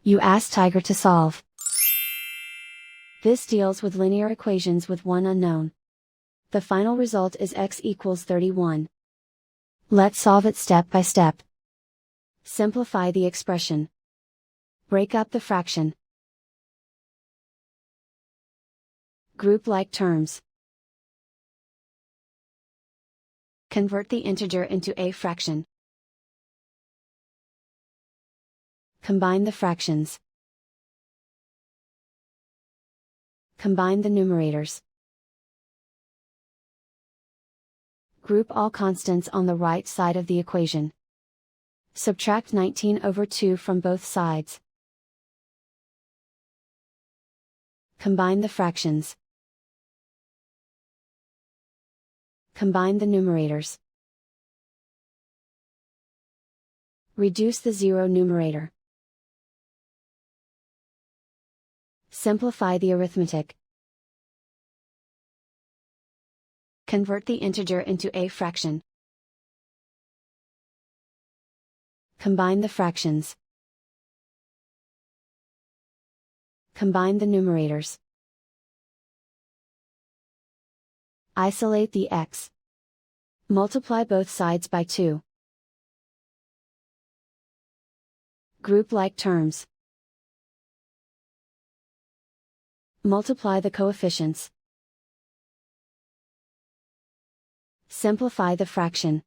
You ask Tiger to solve. This deals with linear equations with one unknown. The final result is x equals 31. Let's solve it step by step. Simplify the expression. Break up the fraction. Group like terms. Convert the integer into a fraction. Combine the fractions. Combine the numerators. Group all constants on the right side of the equation. Subtract 19 over 2 from both sides. Combine the fractions. Combine the numerators. Reduce the zero numerator. Simplify the arithmetic. Convert the integer into a fraction. Combine the fractions. Combine the numerators. Isolate the x. Multiply both sides by 2. Group like terms. Multiply the coefficients. Simplify the fraction.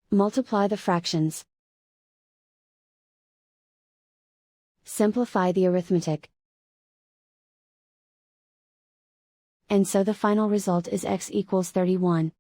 Multiply the fractions. Simplify the arithmetic. And so the final result is x equals 31.